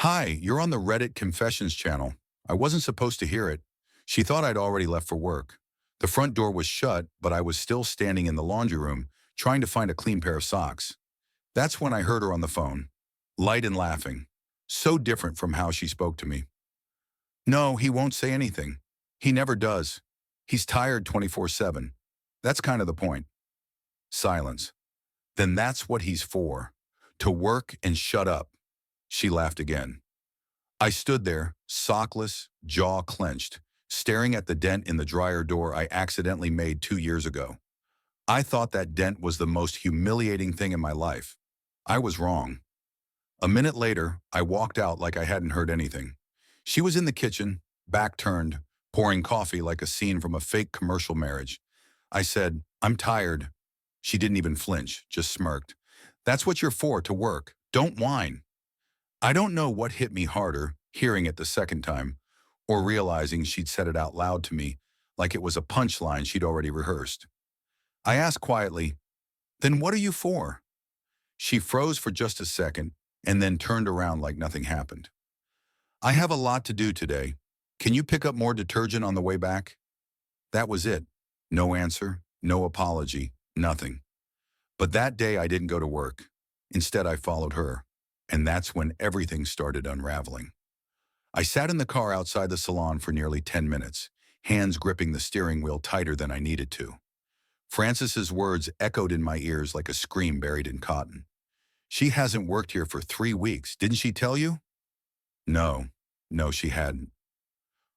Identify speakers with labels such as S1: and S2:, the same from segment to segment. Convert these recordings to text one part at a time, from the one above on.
S1: Hi, you're on the Reddit Confessions channel. I wasn't supposed to hear it. She thought I'd already left for work. The front door was shut, but I was still standing in the laundry room, trying to find a clean pair of socks. That's when I heard her on the phone, light and laughing. So different from how she spoke to me. No, he won't say anything. He never does. He's tired 24/7. That's kind of the point. Silence. Then that's what he's for. To work and shut up. She laughed again. I stood there, sockless, jaw clenched, staring at the dent in the dryer door I accidentally made 2 years ago. I thought that dent was the most humiliating thing in my life. I was wrong. A minute later, I walked out like I hadn't heard anything. She was in the kitchen, back turned, pouring coffee like a scene from a fake commercial marriage. I said, "I'm tired." She didn't even flinch, just smirked. "That's what you're for, to work. Don't whine." I don't know what hit me harder, hearing it the second time, or realizing she'd said it out loud to me, like it was a punchline she'd already rehearsed. I asked quietly, "Then what are you for?" She froze for just a second, and then turned around like nothing happened. "I have a lot to do today. Can you pick up more detergent on the way back?" That was it. No answer, no apology, nothing. But that day I didn't go to work. Instead, I followed her. And that's when everything started unraveling. I sat in the car outside the salon for nearly 10 minutes, hands gripping the steering wheel tighter than I needed to. Frances's words echoed in my ears like a scream buried in cotton. "She hasn't worked here for 3 weeks. Didn't she tell you?" No, no, she hadn't.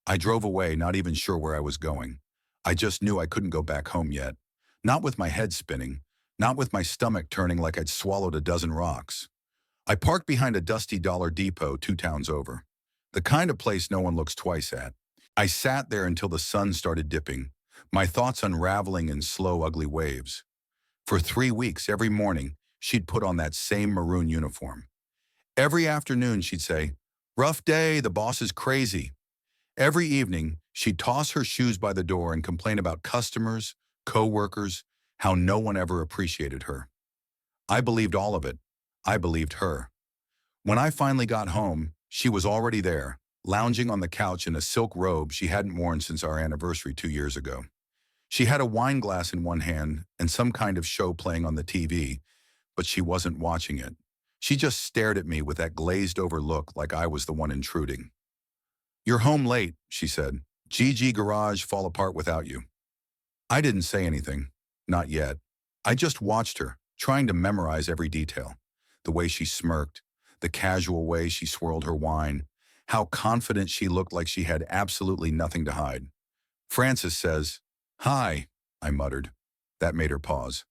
S1: I drove away, not even sure where I was going. I just knew I couldn't go back home yet. Not with my head spinning, not with my stomach turning like I'd swallowed a dozen rocks. I parked behind a dusty Dollar Depot 2 towns over, the kind of place no one looks twice at. I sat there until the sun started dipping, my thoughts unraveling in slow, ugly waves. For 3 weeks, every morning, she'd put on that same maroon uniform. Every afternoon, she'd say, "Rough day, the boss is crazy." Every evening, she'd toss her shoes by the door and complain about customers, co-workers, how no one ever appreciated her. I believed all of it. I believed her. When I finally got home, she was already there, lounging on the couch in a silk robe she hadn't worn since our anniversary 2 years ago. She had a wine glass in one hand and some kind of show playing on the TV, but she wasn't watching it. She just stared at me with that glazed-over look like I was the one intruding. "You're home late," she said. "GG Garage fall apart without you." I didn't say anything. Not yet. I just watched her, trying to memorize every detail. The way she smirked, the casual way she swirled her wine, how confident she looked like she had absolutely nothing to hide. "Frances says, 'Hi,'" I muttered. That made her pause.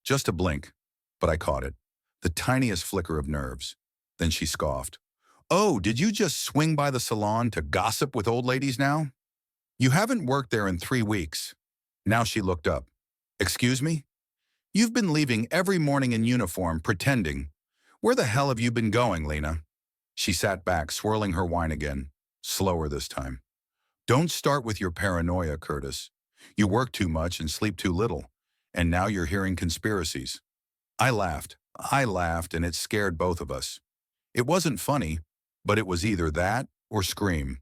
S1: Just a blink, but I caught it. The tiniest flicker of nerves. Then she scoffed. "Oh, did you just swing by the salon to gossip with old ladies now? You haven't worked there in 3 weeks." Now she looked up. "Excuse me? You've been leaving every morning in uniform, pretending. Where the hell have you been going, Lena?" She sat back, swirling her wine again, slower this time. "Don't start with your paranoia, Curtis. You work too much and sleep too little, and now you're hearing conspiracies." I laughed. I laughed, and it scared both of us. It wasn't funny, but it was either that or scream.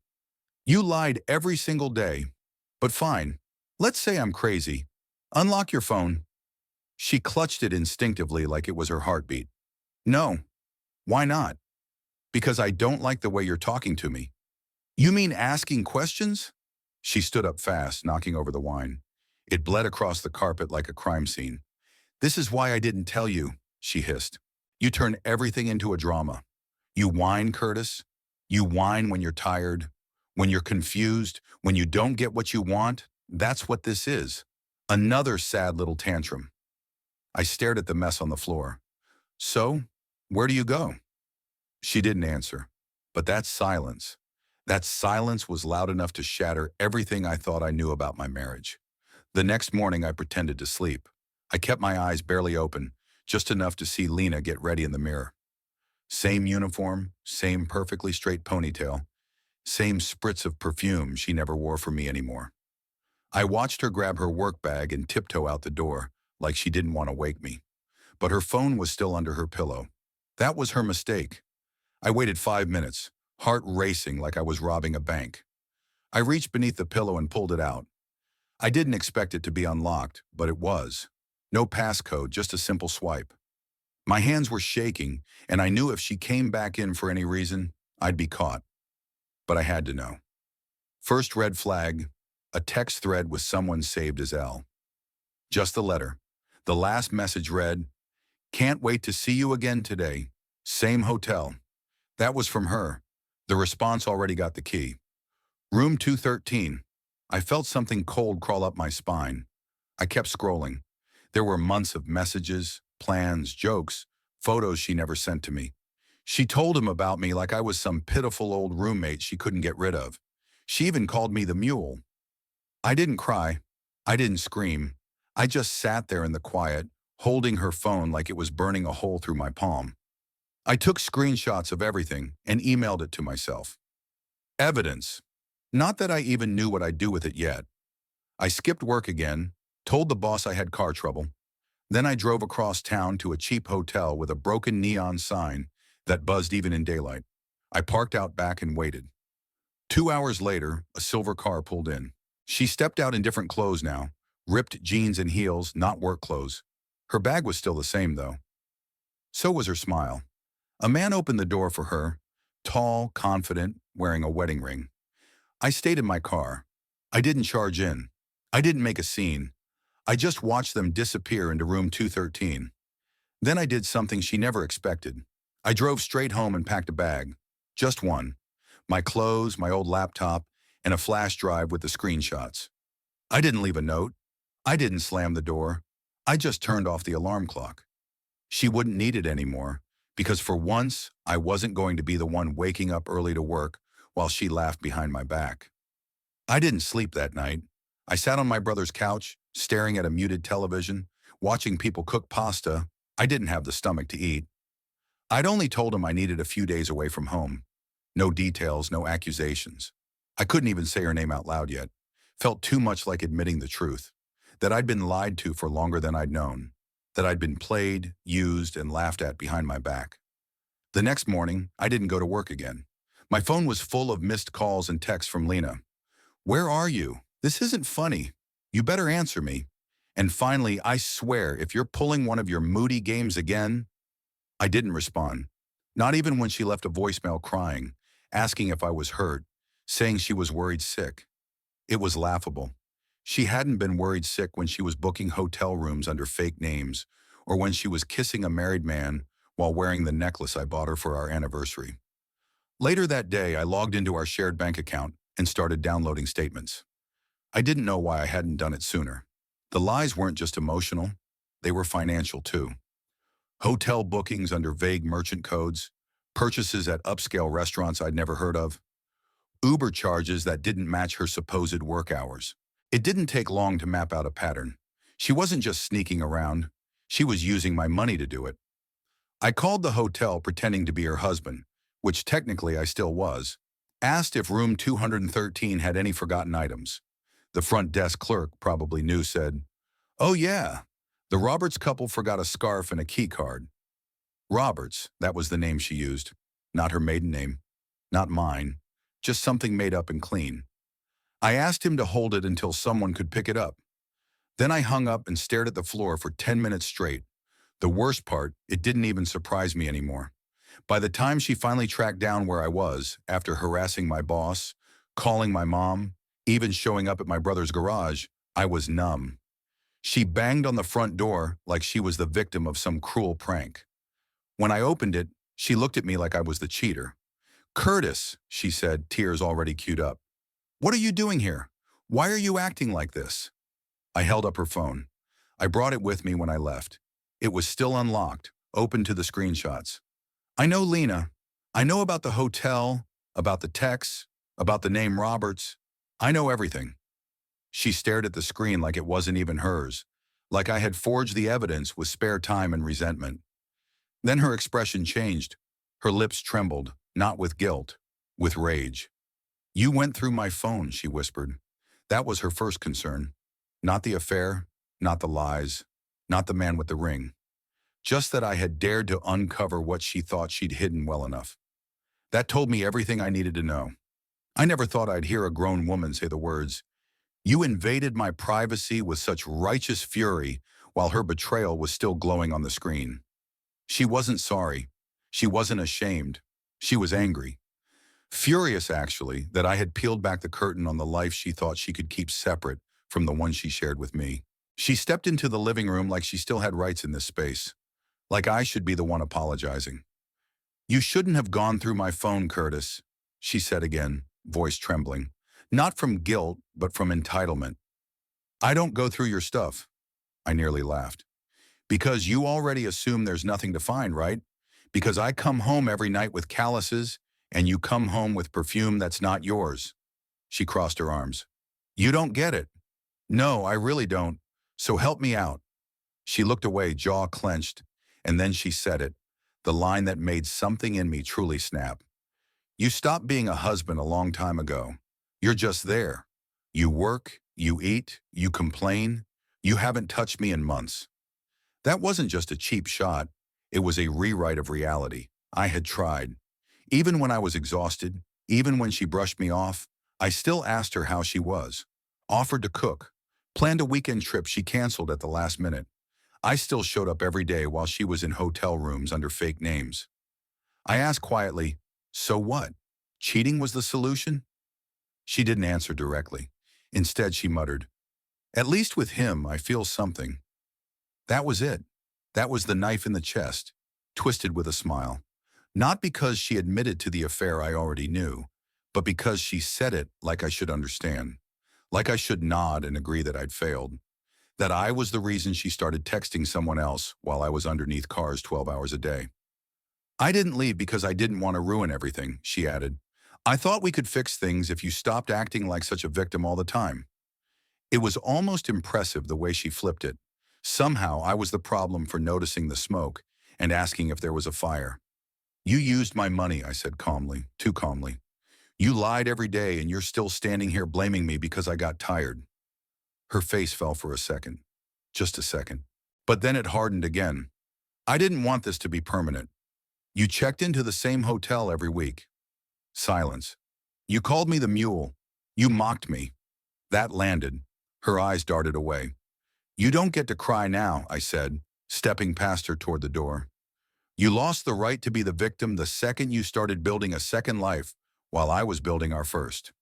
S1: "You lied every single day. But fine. Let's say I'm crazy. Unlock your phone." She clutched it instinctively like it was her heartbeat. "No." "Why not?" "Because I don't like the way you're talking to me." "You mean asking questions?" She stood up fast, knocking over the wine. It bled across the carpet like a crime scene. "This is why I didn't tell you," she hissed. "You turn everything into a drama. You whine, Curtis. You whine when you're tired, when you're confused, when you don't get what you want. That's what this is. Another sad little tantrum." I stared at the mess on the floor. "So, where do you go?" She didn't answer. But that silence was loud enough to shatter everything I thought I knew about my marriage. The next morning, I pretended to sleep. I kept my eyes barely open, just enough to see Lena get ready in the mirror. Same uniform, same perfectly straight ponytail, same spritz of perfume she never wore for me anymore. I watched her grab her work bag and tiptoe out the door, like she didn't want to wake me. But her phone was still under her pillow. That was her mistake. I waited 5 minutes, heart racing like I was robbing a bank. I reached beneath the pillow and pulled it out. I didn't expect it to be unlocked, but it was. No passcode, just a simple swipe. My hands were shaking, and I knew if she came back in for any reason, I'd be caught. But I had to know. First red flag, a text thread with someone saved as L. Just the letter. The last message read, "Can't wait to see you again today. Same hotel." That was from her. The response already got the key. Room 213. I felt something cold crawl up my spine. I kept scrolling. There were months of messages, plans, jokes, photos she never sent to me. She told him about me like I was some pitiful old roommate she couldn't get rid of. She even called me the mule. I didn't cry. I didn't scream. I just sat there in the quiet, holding her phone like it was burning a hole through my palm. I took screenshots of everything and emailed it to myself. Evidence. Not that I even knew what I'd do with it yet. I skipped work again, told the boss I had car trouble. Then I drove across town to a cheap hotel with a broken neon sign that buzzed even in daylight. I parked out back and waited. 2 hours later, a silver car pulled in. She stepped out in different clothes now, ripped jeans and heels, not work clothes. Her bag was still the same, though. So was her smile. A man opened the door for her, tall, confident, wearing a wedding ring. I stayed in my car. I didn't charge in. I didn't make a scene. I just watched them disappear into room 213. Then I did something she never expected. I drove straight home and packed a bag. Just one. My clothes, my old laptop, and a flash drive with the screenshots. I didn't leave a note. I didn't slam the door. I just turned off the alarm clock. She wouldn't need it anymore, because for once, I wasn't going to be the one waking up early to work while she laughed behind my back. I didn't sleep that night. I sat on my brother's couch, staring at a muted television, watching people cook pasta. I didn't have the stomach to eat. I'd only told him I needed a few days away from home. No details, no accusations. I couldn't even say her name out loud yet. Felt too much like admitting the truth. That I'd been lied to for longer than I'd known. That I'd been played, used, and laughed at behind my back. The next morning, I didn't go to work again. My phone was full of missed calls and texts from Lena. "Where are you? This isn't funny. You better answer me. And finally, I swear, if you're pulling one of your moody games again." I didn't respond. Not even when she left a voicemail crying, asking if I was hurt, saying she was worried sick. It was laughable. She hadn't been worried sick when she was booking hotel rooms under fake names, or when she was kissing a married man while wearing the necklace I bought her for our anniversary. Later that day, I logged into our shared bank account and started downloading statements. I didn't know why I hadn't done it sooner. The lies weren't just emotional, they were financial too. Hotel bookings under vague merchant codes, purchases at upscale restaurants I'd never heard of, Uber charges that didn't match her supposed work hours. It didn't take long to map out a pattern. She wasn't just sneaking around, she was using my money to do it. I called the hotel pretending to be her husband, which technically I still was, asked if room 213 had any forgotten items. The front desk clerk probably knew, said, "Oh yeah, the Roberts couple forgot a scarf and a key card." Roberts, that was the name she used. Not her maiden name. Not mine. Just something made up and clean. I asked him to hold it until someone could pick it up. Then I hung up and stared at the floor for 10 minutes straight. The worst part, it didn't even surprise me anymore. By the time she finally tracked down where I was, after harassing my boss, calling my mom, even showing up at my brother's garage, I was numb. She banged on the front door like she was the victim of some cruel prank. When I opened it, she looked at me like I was the cheater. "Curtis," she said, tears already queued up. "What are you doing here? Why are you acting like this?" I held up her phone. I brought it with me when I left. It was still unlocked, open to the screenshots. "I know Lena. I know about the hotel, about the texts, about the name Roberts. I know everything." She stared at the screen like it wasn't even hers, like I had forged the evidence with spare time and resentment. Then her expression changed. Her lips trembled, not with guilt, with rage. "You went through my phone," she whispered. That was her first concern. Not the affair, not the lies, not the man with the ring. Just that I had dared to uncover what she thought she'd hidden well enough. That told me everything I needed to know. I never thought I'd hear a grown woman say the words, "You invaded my privacy," with such righteous fury while her betrayal was still glowing on the screen. She wasn't sorry. She wasn't ashamed. She was angry. Furious, actually, that I had peeled back the curtain on the life she thought she could keep separate from the one she shared with me. She stepped into the living room like she still had rights in this space, like I should be the one apologizing. "You shouldn't have gone through my phone, Curtis," she said again, voice trembling. Not from guilt, but from entitlement. "I don't go through your stuff." I nearly laughed. "Because you already assume there's nothing to find, right? Because I come home every night with calluses, and you come home with perfume that's not yours." She crossed her arms. "You don't get it." "No, I really don't. So help me out." She looked away, jaw clenched, and then she said it, the line that made something in me truly snap. "You stopped being a husband a long time ago. You're just there. You work, you eat, you complain. You haven't touched me in months." That wasn't just a cheap shot. It was a rewrite of reality. I had tried. Even when I was exhausted, even when she brushed me off, I still asked her how she was. Offered to cook. Planned a weekend trip she canceled at the last minute. I still showed up every day while she was in hotel rooms under fake names. I asked quietly, "So what? Cheating was the solution?" She didn't answer directly. Instead, she muttered, "At least with him, I feel something." That was it. That was the knife in the chest, twisted with a smile. Not because she admitted to the affair I already knew, but because she said it like I should understand. Like I should nod and agree that I'd failed. That I was the reason she started texting someone else while I was underneath cars 12 hours a day. "I didn't leave because I didn't want to ruin everything," she added. "I thought we could fix things if you stopped acting like such a victim all the time." It was almost impressive the way she flipped it. Somehow I was the problem for noticing the smoke and asking if there was a fire. "You used my money," I said calmly, too calmly. "You lied every day and you're still standing here blaming me because I got tired." Her face fell for a second. Just a second. But then it hardened again. "I didn't want this to be permanent. You checked into the same hotel every week." Silence. "You called me the mule. You mocked me." That landed. Her eyes darted away. "You don't get to cry now," I said, stepping past her toward the door. "You lost the right to be the victim the second you started building a second life while I was building our first."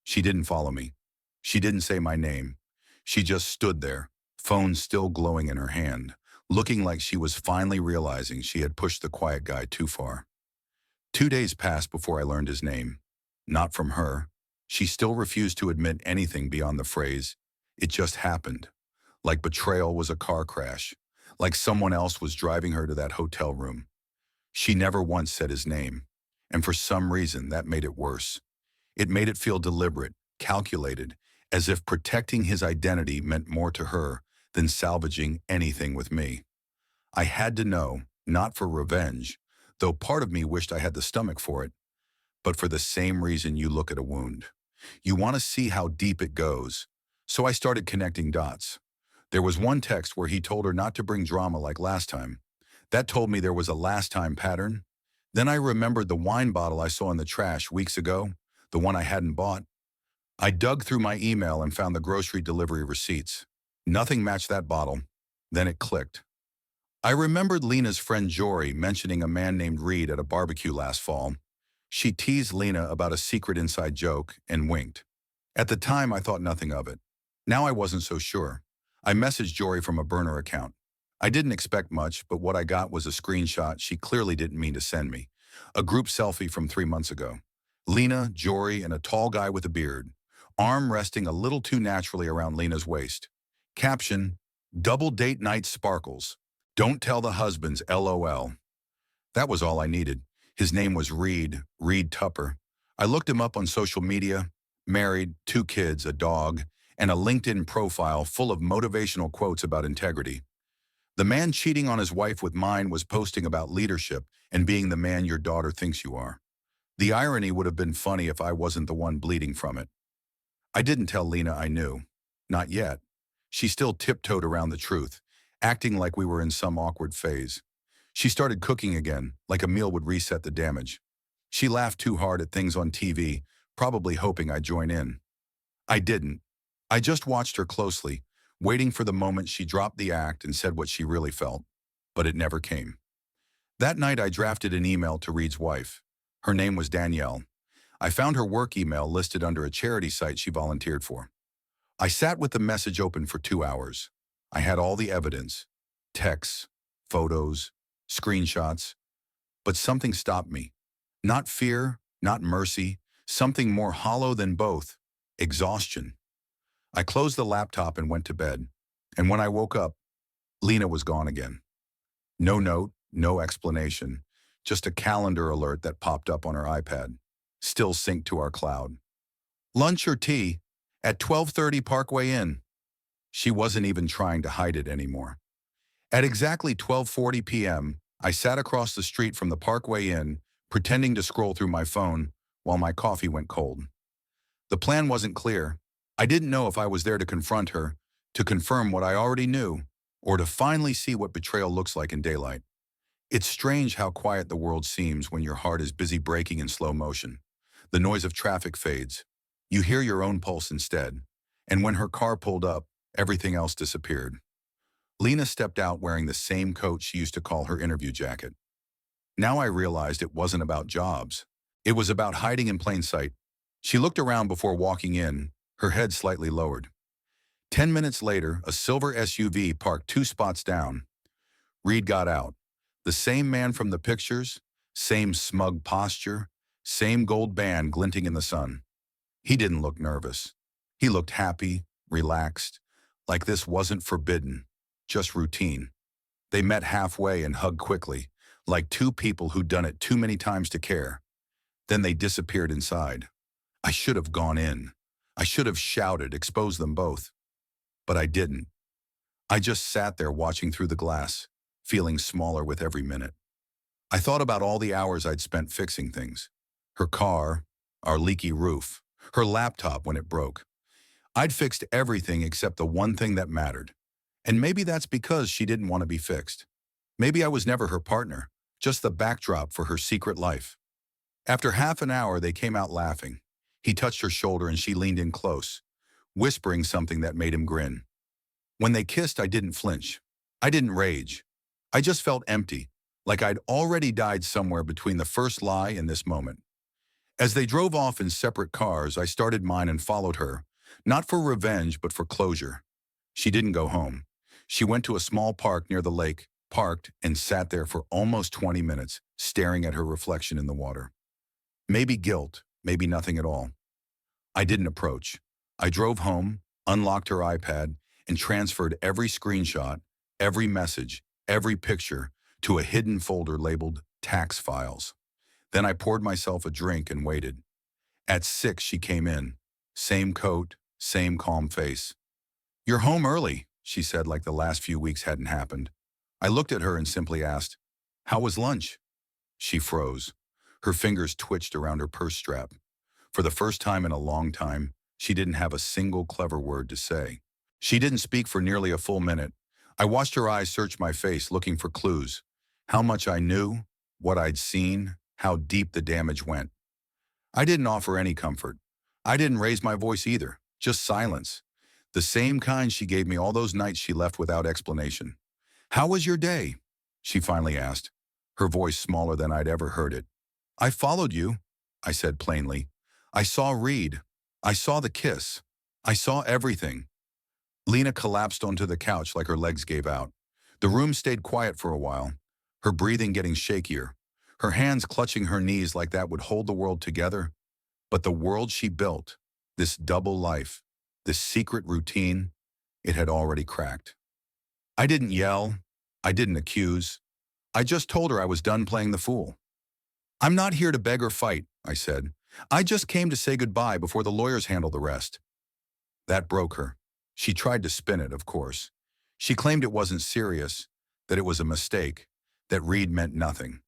S1: She didn't follow me. She didn't say my name. She just stood there, phone still glowing in her hand, looking like she was finally realizing she had pushed the quiet guy too far. 2 days passed before I learned his name. Not from her. She still refused to admit anything beyond the phrase, "It just happened." Like betrayal was a car crash. Like someone else was driving her to that hotel room. She never once said his name. And for some reason, that made it worse. It made it feel deliberate, calculated, as if protecting his identity meant more to her than salvaging anything with me. I had to know, not for revenge, though part of me wished I had the stomach for it, but for the same reason you look at a wound. You want to see how deep it goes. So I started connecting dots. There was one text where he told her not to bring drama like last time. That told me there was a last time pattern. Then I remembered the wine bottle I saw in the trash weeks ago, the one I hadn't bought. I dug through my email and found the grocery delivery receipts. Nothing matched that bottle. Then it clicked. I remembered Lena's friend Jory mentioning a man named Reed at a barbecue last fall. She teased Lena about a secret inside joke and winked. At the time, I thought nothing of it. Now I wasn't so sure. I messaged Jory from a burner account. I didn't expect much, but what I got was a screenshot she clearly didn't mean to send me. A group selfie from 3 months ago. Lena, Jory, and a tall guy with a beard. Arm resting a little too naturally around Lena's waist. Caption, "Double date night sparkles. Don't tell the husbands, LOL." That was all I needed. His name was Reed, Reed Tupper. I looked him up on social media. Married, 2 kids, a dog, and a LinkedIn profile full of motivational quotes about integrity. The man cheating on his wife with mine was posting about leadership and being the man your daughter thinks you are. The irony would have been funny if I wasn't the one bleeding from it. I didn't tell Lena I knew. Not yet. She still tiptoed around the truth, acting like we were in some awkward phase. She started cooking again, like a meal would reset the damage. She laughed too hard at things on TV, probably hoping I'd join in. I didn't. I just watched her closely, waiting for the moment she dropped the act and said what she really felt. But it never came. That night I drafted an email to Reed's wife. Her name was Danielle. I found her work email listed under a charity site she volunteered for. I sat with the message open for 2 hours. I had all the evidence, texts, photos, screenshots, but something stopped me. Not fear, not mercy, something more hollow than both, exhaustion. I closed the laptop and went to bed, and when I woke up, Lena was gone again. No note, no explanation, just a calendar alert that popped up on her iPad, still synced to our cloud. Lunch or tea at 12:30 Parkway Inn. She wasn't even trying to hide it anymore. At exactly 12:40 p.m., I sat across the street from the Parkway Inn, pretending to scroll through my phone while my coffee went cold. The plan wasn't clear. I didn't know if I was there to confront her, to confirm what I already knew, or to finally see what betrayal looks like in daylight. It's strange how quiet the world seems when your heart is busy breaking in slow motion. The noise of traffic fades. You hear your own pulse instead. And when her car pulled up, everything else disappeared. Lena stepped out wearing the same coat she used to call her interview jacket. Now I realized it wasn't about jobs. It was about hiding in plain sight. She looked around before walking in, her head slightly lowered. 10 minutes later, a silver SUV parked 2 spots down. Reed got out. The same man from the pictures, same smug posture, same gold band glinting in the sun. He didn't look nervous. He looked happy, relaxed, like this wasn't forbidden, just routine. They met halfway and hugged quickly, like two people who'd done it too many times to care. Then they disappeared inside. I should have gone in. I should have shouted, exposed them both. But I didn't. I just sat there watching through the glass, feeling smaller with every minute. I thought about all the hours I'd spent fixing things. Her car, our leaky roof, her laptop when it broke. I'd fixed everything except the one thing that mattered. And maybe that's because she didn't want to be fixed. Maybe I was never her partner, just the backdrop for her secret life. After half an hour, they came out laughing. He touched her shoulder and she leaned in close, whispering something that made him grin. When they kissed, I didn't flinch. I didn't rage. I just felt empty, like I'd already died somewhere between the first lie and this moment. As they drove off in separate cars, I started mine and followed her, not for revenge, but for closure. She didn't go home. She went to a small park near the lake, parked, and sat there for almost 20 minutes, staring at her reflection in the water. Maybe guilt, maybe nothing at all. I didn't approach. I drove home, unlocked her iPad, and transferred every screenshot, every message, every picture to a hidden folder labeled tax files. Then I poured myself a drink and waited. At 6, she came in. Same coat, same calm face. "You're home early," she said like the last few weeks hadn't happened. I looked at her and simply asked, "How was lunch?" She froze. Her fingers twitched around her purse strap. For the first time in a long time, she didn't have a single clever word to say. She didn't speak for nearly a full minute. I watched her eyes search my face, looking for clues. How much I knew, what I'd seen, how deep the damage went. I didn't offer any comfort. I didn't raise my voice either, just silence. The same kind she gave me all those nights she left without explanation. "How was your day?" she finally asked, her voice smaller than I'd ever heard it. "I followed you," I said plainly. "I saw Reed. I saw the kiss. I saw everything." Lena collapsed onto the couch like her legs gave out. The room stayed quiet for a while, her breathing getting shakier, her hands clutching her knees like that would hold the world together. But the world she built, this double life, this secret routine, it had already cracked. I didn't yell. I didn't accuse. I just told her I was done playing the fool. "I'm not here to beg or fight," I said. "I just came to say goodbye before the lawyers handle the rest." That broke her. She tried to spin it, of course. She claimed it wasn't serious, that it was a mistake, that Reed meant nothing.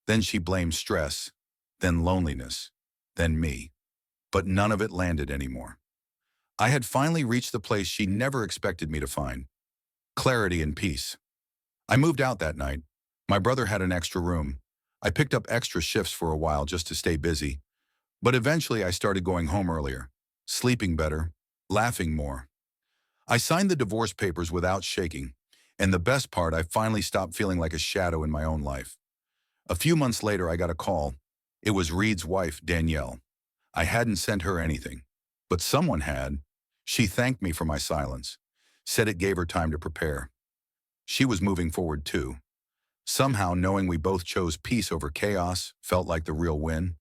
S1: Then she blamed stress, then loneliness, then me. But none of it landed anymore. I had finally reached the place she never expected me to find. Clarity and peace. I moved out that night. My brother had an extra room. I picked up extra shifts for a while just to stay busy, but eventually I started going home earlier, sleeping better, laughing more. I signed the divorce papers without shaking, and the best part, I finally stopped feeling like a shadow in my own life. A few months later, I got a call. It was Reed's wife, Danielle. I hadn't sent her anything, but someone had. She thanked me for my silence, said it gave her time to prepare. She was moving forward too. Somehow, knowing we both chose peace over chaos felt like the real win.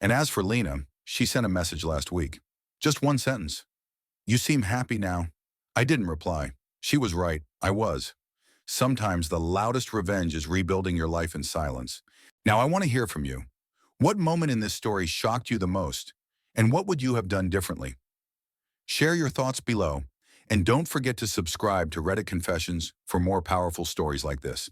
S1: And as for Lena, she sent a message last week. Just one sentence. "You seem happy now." I didn't reply. She was right. I was. Sometimes the loudest revenge is rebuilding your life in silence. Now I want to hear from you. What moment in this story shocked you the most? And what would you have done differently? Share your thoughts below. And don't forget to subscribe to Reddit Confessions for more powerful stories like this.